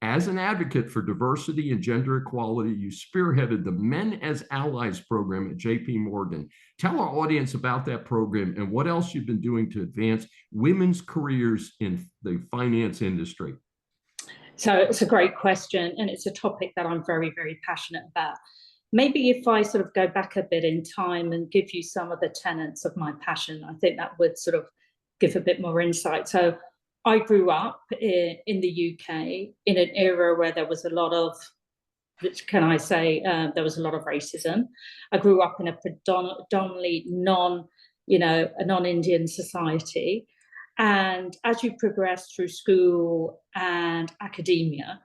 as an advocate for diversity and gender equality, you spearheaded the Men as Allies program at JP Morgan. Tell our audience about that program and what else you've been doing to advance women's careers in the finance industry. So it's a great question, and it's a topic that I'm very, very passionate about. Maybe if I sort of go back a bit in time and give you some of the tenets of my passion, I think that would sort of give a bit more insight. So I grew up in the UK in an era where there was a lot of, there was a lot of racism. I grew up in a predominantly a non-Indian society. And as you progress through school and academia,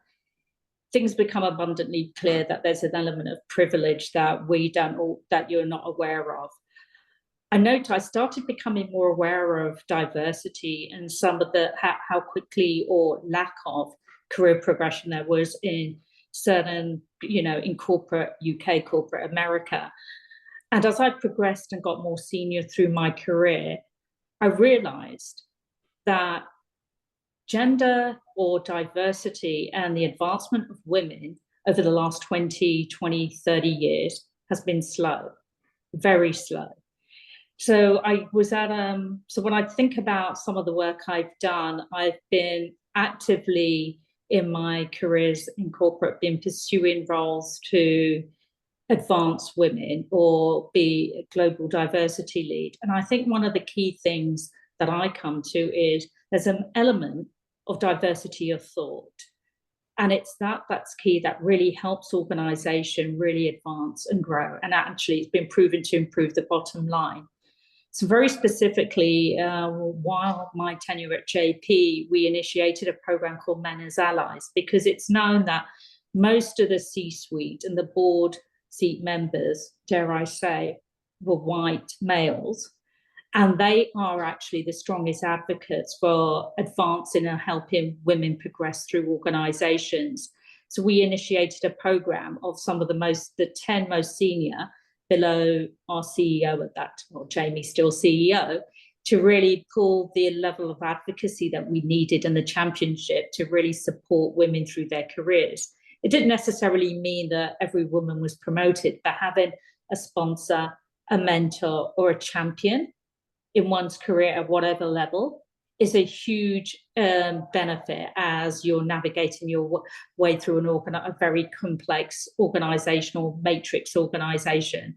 things become abundantly clear that there's an element of privilege that that you're not aware of. I started becoming more aware of diversity and some of how quickly or lack of career progression there was in certain, in corporate UK, corporate America. And as I progressed and got more senior through my career, I realized that gender or diversity and the advancement of women over the last 20, 30 years has been slow, very slow. So so when I think about some of the work I've done, I've been actively in my careers in corporate, been pursuing roles to advance women or be a global diversity lead. And I think one of the key things that I come to is there's an element of diversity of thought. And it's that's key, that really helps organization really advance and grow. And actually it's been proven to improve the bottom line. So very specifically, while my tenure at JP, we initiated a program called Men as Allies, because it's known that most of the C-suite and the board seat members, dare I say, were white males. And they are actually the strongest advocates for advancing and helping women progress through organizations. So we initiated a program of some of the 10 most senior below our CEO at that, well, Jamie's still CEO, to really pull the level of advocacy that we needed and the championship to really support women through their careers. It didn't necessarily mean that every woman was promoted, but having a sponsor, a mentor, or a champion in one's career at whatever level is a huge benefit as you're navigating your way through a very complex organizational matrix organization.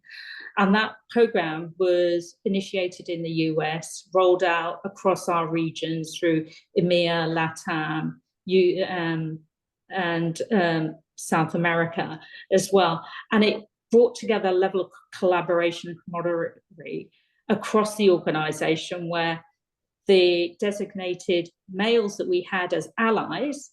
And that program was initiated in the US, rolled out across our regions through EMEA, LATAM, and South America as well. And it brought together a level of collaboration and camaraderie across the organization, where the designated males that we had as allies,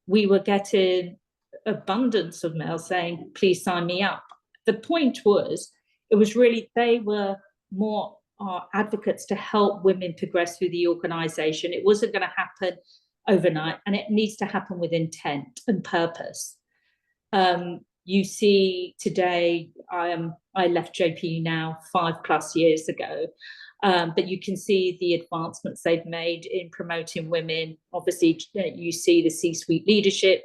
we were getting abundance of males saying, please sign me up. The point was, it was really, they were more our advocates to help women progress through the organization. It wasn't going to happen overnight, and it needs to happen with intent and purpose. You see today, I left JP now 5+ years ago, but you can see the advancements they've made in promoting women. Obviously, you see the C-suite leadership.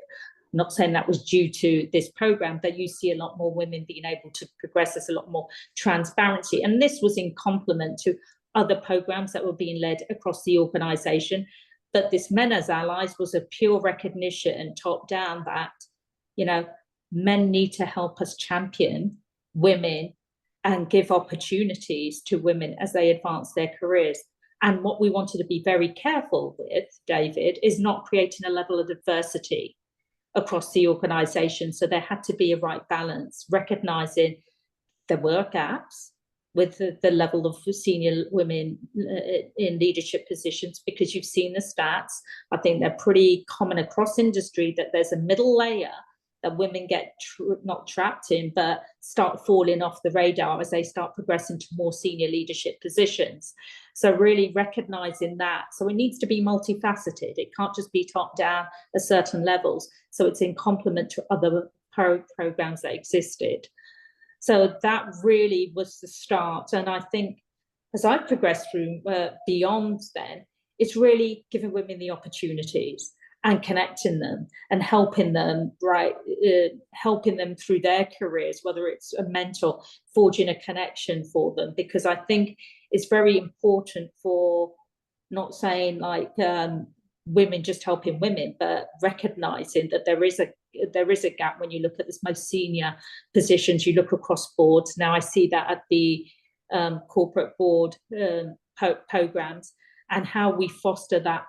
I'm not saying that was due to this program, but you see a lot more women being able to progress. There's a lot more transparency. And this was in complement to other programs that were being led across the organization. But this Men as Allies was a pure recognition, top down, that, men need to help us champion women and give opportunities to women as they advance their careers. And what we wanted to be very careful with, David, is not creating a level of adversity across the organization. So there had to be a right balance, recognizing there were gaps with the level of senior women in leadership positions, because you've seen the stats. I think they're pretty common across industry, that there's a middle layer that women get not trapped in, but start falling off the radar as they start progressing to more senior leadership positions. So really recognizing that. So it needs to be multifaceted. It can't just be top down at certain levels. So it's in complement to other programs that existed. So that really was the start. And I think as I progressed through beyond then, it's really giving women the opportunities. and connecting them and helping them, right, helping them through their careers, whether it's a mentor, forging a connection for them, because I think it's very important for, not saying like women just helping women, but recognizing that there is a gap when you look at the most senior positions. You look across boards. Now I see that at the corporate board programs, and how we foster that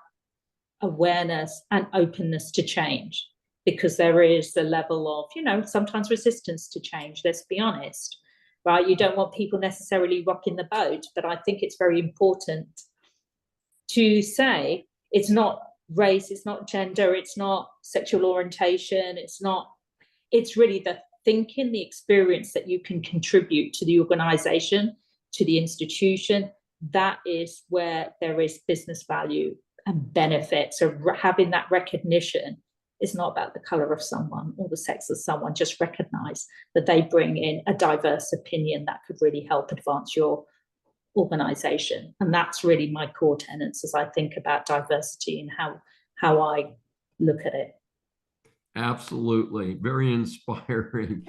awareness and openness to change, because there is the level of, you know, sometimes resistance to change, let's be honest, right? You don't want people necessarily rocking the boat, but I think it's very important to say it's not race, it's not gender, it's not sexual orientation, it's really the thinking, the experience that you can contribute to the organization, to the institution. That is where there is business value and benefit. So having that recognition is not about the color of someone or the sex of someone. Just recognize that they bring in a diverse opinion that could really help advance your organization. And that's really my core tenets as I think about diversity and how I look at it. Absolutely. Very inspiring.